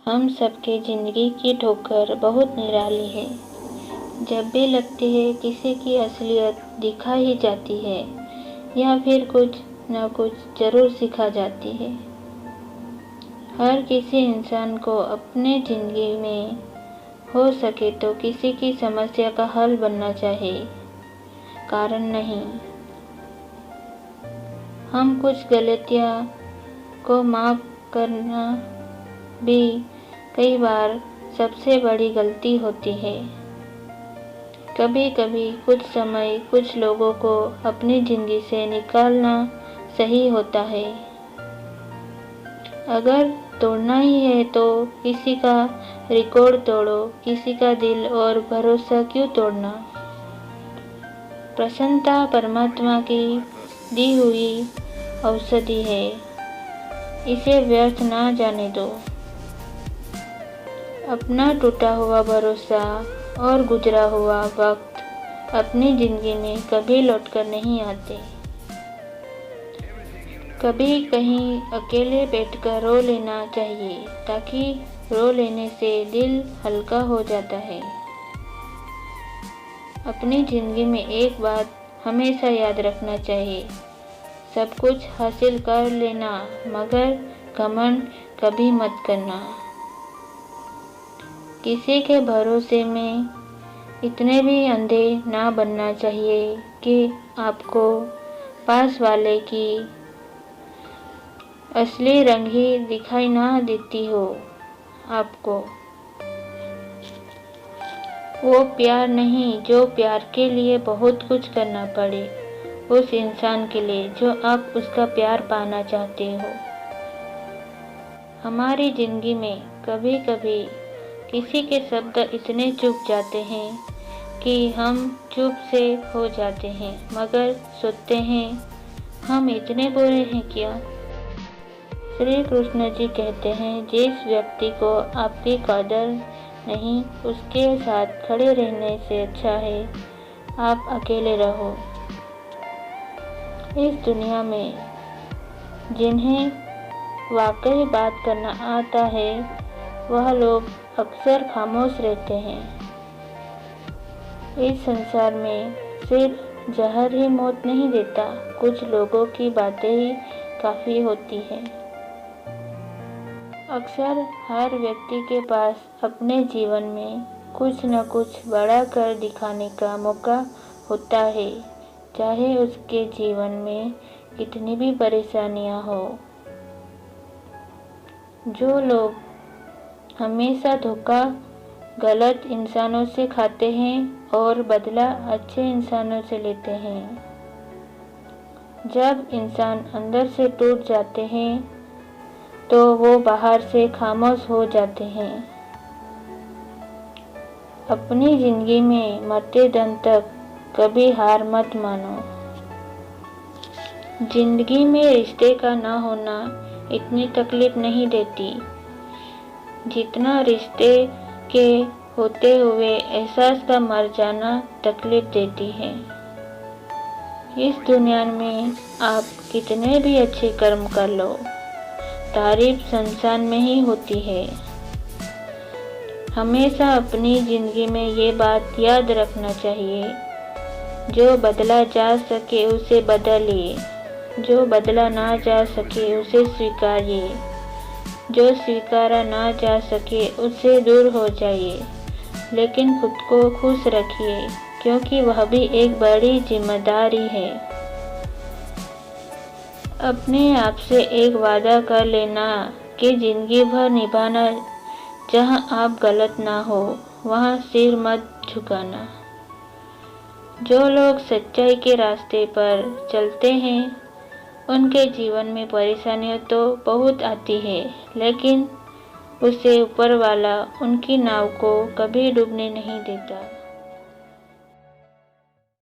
हम सबके ज़िंदगी की ठोकर बहुत निराली है। जब भी लगती है किसी की असलियत दिखा ही जाती है या फिर कुछ न कुछ ज़रूर सिखा जाती है। हर किसी इंसान को अपने ज़िंदगी में हो सके तो किसी की समस्या का हल बनना चाहिए, कारण नहीं। हम कुछ गलतियाँ को माफ़ करना भी कई बार सबसे बड़ी गलती होती है। कभी कभी कुछ समय कुछ लोगों को अपनी ज़िंदगी से निकालना सही होता है। अगर तोड़ना ही है तो किसी का रिकॉर्ड तोड़ो, किसी का दिल और भरोसा क्यों तोड़ना। प्रसन्नता परमात्मा की दी हुई औषधि है, इसे व्यर्थ ना जाने दो। अपना टूटा हुआ भरोसा और गुजरा हुआ वक्त अपनी ज़िंदगी में कभी लौटकर नहीं आते। कभी कहीं अकेले बैठकर रो लेना चाहिए, ताकि रो लेने से दिल हल्का हो जाता है। अपनी ज़िंदगी में एक बात हमेशा याद रखना चाहिए, सब कुछ हासिल कर लेना मगर घमंड कभी मत करना। किसी के भरोसे में इतने भी अंधे ना बनना चाहिए कि आपको पास वाले की असली रंग ही दिखाई ना देती हो। आपको वो प्यार नहीं जो प्यार के लिए बहुत कुछ करना पड़े उस इंसान के लिए जो आप उसका प्यार पाना चाहते हो। हमारी ज़िंदगी में कभी कभी किसी के शब्द इतने चुभ जाते हैं कि हम चुप से हो जाते हैं, मगर सोचते हैं हम इतने बुरे हैं क्या। श्री कृष्ण जी कहते हैं, जिस व्यक्ति को आपकी कदर नहीं, उसके साथ खड़े रहने से अच्छा है आप अकेले रहो। इस दुनिया में जिन्हें वाकई बात करना आता है वह लोग अक्सर खामोश रहते हैं। इस संसार में सिर्फ जहर ही मौत नहीं देता, कुछ लोगों की बातें ही काफ़ी होती हैं। अक्सर हर व्यक्ति के पास अपने जीवन में कुछ न कुछ बड़ा कर दिखाने का मौका होता है, चाहे उसके जीवन में कितनी भी परेशानियां हो। जो लोग हमेशा धोखा गलत इंसानों से खाते हैं और बदला अच्छे इंसानों से लेते हैं। जब इंसान अंदर से टूट जाते हैं तो वो बाहर से खामोश हो जाते हैं। अपनी ज़िंदगी में मरते दम तक कभी हार मत मानो। ज़िंदगी में रिश्ते का ना होना इतनी तकलीफ नहीं देती जितना रिश्ते के होते हुए एहसास का मर जाना तकलीफ देती है। इस दुनिया में आप कितने भी अच्छे कर्म कर लो, तारीफ संसार में ही होती है। हमेशा अपनी ज़िंदगी में ये बात याद रखना चाहिए, जो बदला जा सके उसे बदलिए, जो बदला ना जा सके उसे स्वीकारिए, जो स्वीकारा ना जा सके उससे दूर हो जाइए, लेकिन खुद को खुश रखिए, क्योंकि वह भी एक बड़ी जिम्मेदारी है। अपने आप से एक वादा कर लेना कि जिंदगी भर निभाना, जहां आप गलत ना हो वहां सिर मत झुकाना। जो लोग सच्चाई के रास्ते पर चलते हैं उनके जीवन में परेशानियां तो बहुत आती है, लेकिन उससे ऊपर वाला उनकी नाव को कभी डूबने नहीं देता।